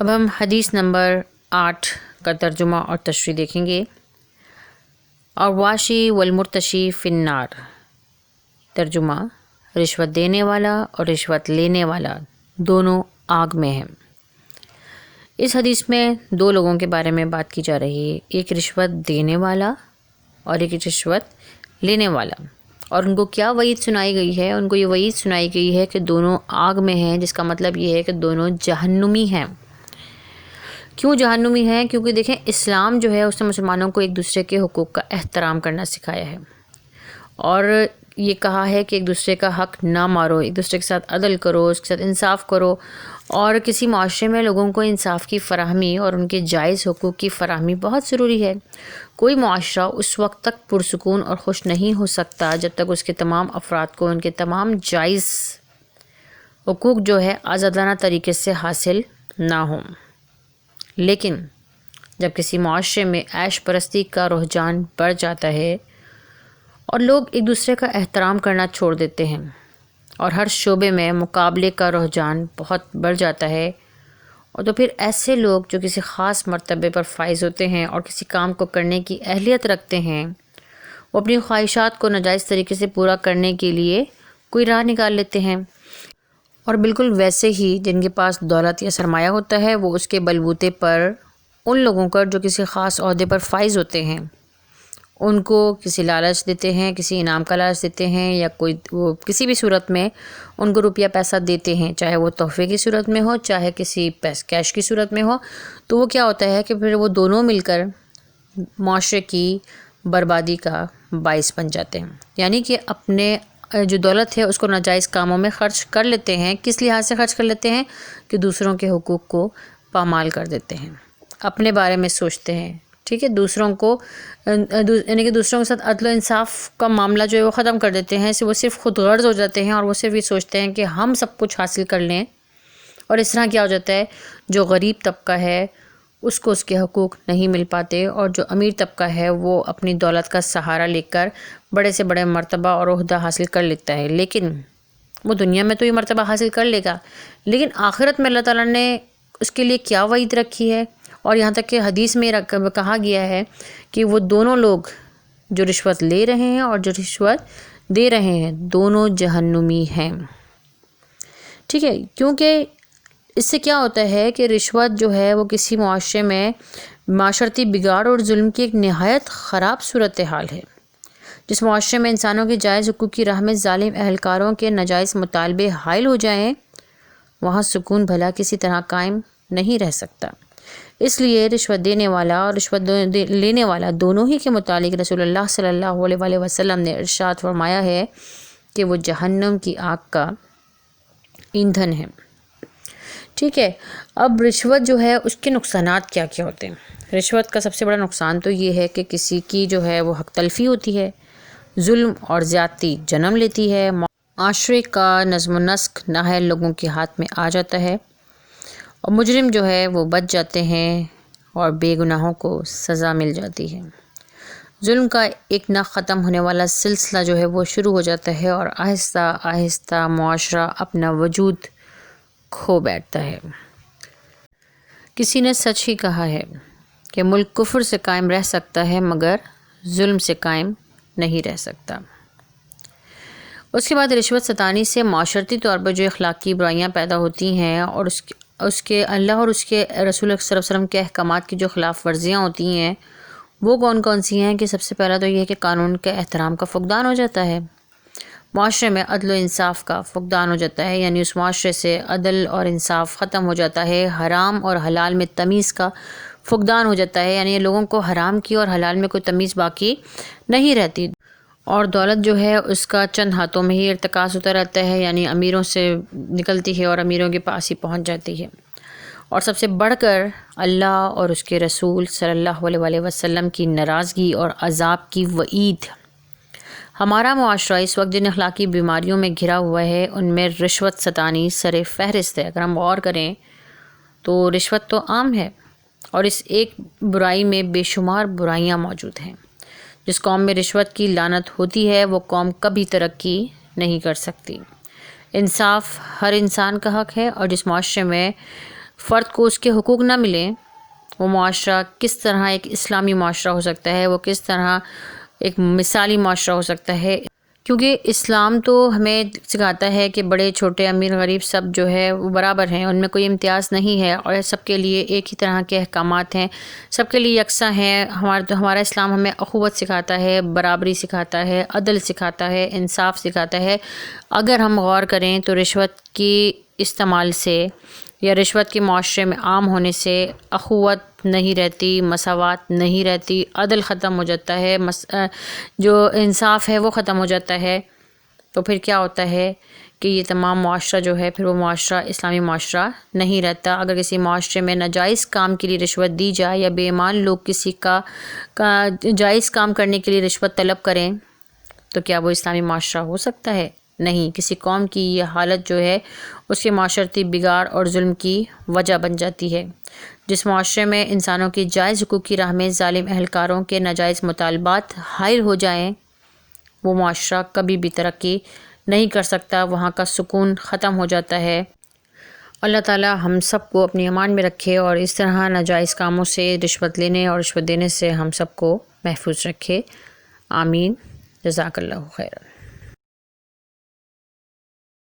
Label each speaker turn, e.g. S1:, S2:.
S1: اب ہم حدیث نمبر 8 کا ترجمہ اور تشریح دیکھیں گے۔ اور واشی والمرتشی فی النار، ترجمہ: رشوت دینے والا اور رشوت لینے والا دونوں آگ میں ہیں۔ اس حدیث میں دو لوگوں کے بارے میں بات کی جا رہی ہے، ایک رشوت دینے والا اور ایک رشوت لینے والا، اور ان کو کیا وعید سنائی گئی ہے؟ ان کو یہ وعید سنائی گئی ہے کہ دونوں آگ میں ہیں، جس کا مطلب یہ ہے کہ دونوں جہنمی ہیں۔ کیوں جہنمی ہیں؟ کیونکہ دیکھیں، اسلام جو ہے اس نے مسلمانوں کو ایک دوسرے کے حقوق کا احترام کرنا سکھایا ہے، اور یہ کہا ہے کہ ایک دوسرے کا حق نہ مارو، ایک دوسرے کے ساتھ عدل کرو، اس کے ساتھ انصاف کرو، اور کسی معاشرے میں لوگوں کو انصاف کی فراہمی اور ان کے جائز حقوق کی فراہمی بہت ضروری ہے۔ کوئی معاشرہ اس وقت تک پرسکون اور خوش نہیں ہو سکتا جب تک اس کے تمام افراد کو ان کے تمام جائز حقوق جو ہے آزادانہ طریقے سے حاصل نہ ہوں۔ لیکن جب کسی معاشرے میں عیش پرستی کا رجحان بڑھ جاتا ہے اور لوگ ایک دوسرے کا احترام کرنا چھوڑ دیتے ہیں، اور ہر شعبے میں مقابلے کا رجحان بہت بڑھ جاتا ہے، اور تو پھر ایسے لوگ جو کسی خاص مرتبے پر فائز ہوتے ہیں اور کسی کام کو کرنے کی اہلیت رکھتے ہیں، وہ اپنی خواہشات کو ناجائز طریقے سے پورا کرنے کے لیے کوئی راہ نکال لیتے ہیں، اور بالکل ویسے ہی جن کے پاس دولت یا سرمایہ ہوتا ہے وہ اس کے بلبوتے پر ان لوگوں کا جو کسی خاص عہدے پر فائز ہوتے ہیں ان کو کسی لالچ دیتے ہیں، کسی انعام کا لالچ دیتے ہیں، یا وہ کسی بھی صورت میں ان کو روپیہ پیسہ دیتے ہیں، چاہے وہ تحفے کی صورت میں ہو، چاہے کسی کیش کی صورت میں ہو، تو وہ کیا ہوتا ہے کہ پھر وہ دونوں مل کر معاشرے کی بربادی کا باعث بن جاتے ہیں۔ یعنی کہ اپنے جو دولت ہے اس کو ناجائز کاموں میں خرچ کر لیتے ہیں۔ کس لحاظ سے خرچ کر لیتے ہیں؟ کہ دوسروں کے حقوق کو پامال کر دیتے ہیں، اپنے بارے میں سوچتے ہیں، ٹھیک ہے، دوسروں کو یعنی کہ دوسروں کے ساتھ عدل و انصاف کا معاملہ جو ہے وہ ختم کر دیتے ہیں، وہ صرف خود غرض ہو جاتے ہیں، اور وہ صرف یہ سوچتے ہیں کہ ہم سب کچھ حاصل کر لیں، اور اس طرح کیا ہو جاتا ہے، جو غریب طبقہ ہے اس کو اس کے حقوق نہیں مل پاتے، اور جو امیر طبقہ ہے وہ اپنی دولت کا سہارا لے کر بڑے سے بڑے مرتبہ اور عہدہ حاصل کر لیتا ہے۔ لیکن وہ دنیا میں تو یہ مرتبہ حاصل کر لے گا، لیکن آخرت میں اللہ تعالیٰ نے اس کے لیے کیا وعید رکھی ہے؟ اور یہاں تک کہ حدیث میں کہا گیا ہے کہ وہ دونوں لوگ جو رشوت لے رہے ہیں اور جو رشوت دے رہے ہیں دونوں جہنمی ہیں، ٹھیک ہے۔ کیونکہ اس سے کیا ہوتا ہے کہ رشوت جو ہے وہ کسی معاشرے میں معاشرتی بگاڑ اور ظلم کی ایک نہایت خراب صورتحال ہے۔ جس معاشرے میں انسانوں کے جائز حقوق کی راہ میں ظالم اہلکاروں کے ناجائز مطالبے حائل ہو جائیں، وہاں سکون بھلا کسی طرح قائم نہیں رہ سکتا۔ اس لیے رشوت دینے والا اور رشوت لینے والا دونوں ہی کے متعلق رسول اللہ صلی اللہ علیہ وآلہ وسلم نے ارشاد فرمایا ہے کہ وہ جہنم کی آگ کا ایندھن ہے، ٹھیک ہے۔ اب رشوت جو ہے اس کے نقصانات کیا کیا ہوتے ہیں؟ رشوت کا سب سے بڑا نقصان تو یہ ہے کہ کسی کی جو ہے وہ حق تلفی ہوتی ہے، ظلم اور زیادتی جنم لیتی ہے، معاشرے کا نظم و نسق نااہل لوگوں کے ہاتھ میں آ جاتا ہے، اور مجرم جو ہے وہ بچ جاتے ہیں اور بے گناہوں کو سزا مل جاتی ہے۔ ظلم کا ایک نہ ختم ہونے والا سلسلہ جو ہے وہ شروع ہو جاتا ہے، اور آہستہ آہستہ معاشرہ اپنا وجود کھو بیٹھتا ہے۔ کسی نے سچ ہی کہا ہے کہ ملک کفر سے قائم رہ سکتا ہے مگر ظلم سے قائم نہیں رہ سکتا۔ اس کے بعد رشوت ستانی سے معاشرتی طور پر جو اخلاقی برائیاں پیدا ہوتی ہیں، اور اس کے اللہ اور اس کے رسول صلی اللہ علیہ وسلم کے احکامات کی جو خلاف ورزیاں ہوتی ہیں وہ کون کون سی ہیں؟ کہ سب سے پہلا تو یہ ہے کہ قانون کے احترام کا فقدان ہو جاتا ہے، معاشرے میں عدل و انصاف کا فقدان ہو جاتا ہے، یعنی اس معاشرے سے عدل اور انصاف ختم ہو جاتا ہے، حرام اور حلال میں تمیز کا فقدان ہو جاتا ہے، یعنی لوگوں کو حرام کی اور حلال میں کوئی تمیز باقی نہیں رہتی، اور دولت جو ہے اس کا چند ہاتھوں میں ہی ارتکاز ہوتا رہتا ہے، یعنی امیروں سے نکلتی ہے اور امیروں کے پاس ہی پہنچ جاتی ہے۔ اور سب سے بڑھ کر اللہ اور اس کے رسول صلی اللہ علیہ وآلہ وسلم کی ناراضگی اور عذاب کی وعید۔ ہمارا معاشرہ اس وقت جن اخلاقی بیماریوں میں گھرا ہوا ہے ان میں رشوت ستانی سر فہرست ہے۔ اگر ہم غور کریں تو رشوت تو عام ہے، اور اس ایک برائی میں بے شمار برائیاں موجود ہیں۔ جس قوم میں رشوت کی لعنت ہوتی ہے وہ قوم کبھی ترقی نہیں کر سکتی۔ انصاف ہر انسان کا حق ہے، اور جس معاشرے میں فرد کو اس کے حقوق نہ ملیں، وہ معاشرہ کس طرح ایک اسلامی معاشرہ ہو سکتا ہے، وہ کس طرح ایک مثالی معاشرہ ہو سکتا ہے؟ کیونکہ اسلام تو ہمیں سکھاتا ہے کہ بڑے چھوٹے امیر غریب سب جو ہے وہ برابر ہیں، ان میں کوئی امتیاز نہیں ہے، اور سب کے لیے ایک ہی طرح کے احکامات ہیں، سب کے لیے یکساں ہیں۔ ہمارا اسلام ہمیں اخوت سکھاتا ہے، برابری سکھاتا ہے، عدل سکھاتا ہے، انصاف سکھاتا ہے۔ اگر ہم غور کریں تو رشوت کی استعمال سے یا رشوت کے معاشرے میں عام ہونے سے اخوت نہیں رہتی، مساوات نہیں رہتی، عدل ختم ہو جاتا ہے، جو انصاف ہے وہ ختم ہو جاتا ہے۔ تو پھر کیا ہوتا ہے کہ یہ تمام معاشرہ جو ہے پھر وہ معاشرہ اسلامی معاشرہ نہیں رہتا۔ اگر کسی معاشرے میں ناجائز کام کے لیے رشوت دی جائے یا بے ایمان لوگ کسی کا جائز کام کرنے کے لیے رشوت طلب کریں تو کیا وہ اسلامی معاشرہ ہو سکتا ہے؟ نہیں۔ کسی قوم کی یہ حالت جو ہے اس کے معاشرتی بگاڑ اور ظلم کی وجہ بن جاتی ہے۔ جس معاشرے میں انسانوں کی جائز حقوق کی راہ میں ظالم اہلکاروں کے ناجائز مطالبات حائل ہو جائیں، وہ معاشرہ کبھی بھی ترقی نہیں کر سکتا، وہاں کا سکون ختم ہو جاتا ہے۔ اللہ تعالی ہم سب کو اپنی امان میں رکھے اور اس طرح ناجائز کاموں سے، رشوت لینے اور رشوت دینے سے ہم سب کو محفوظ رکھے۔ آمین۔ جزاک اللہ خیر۔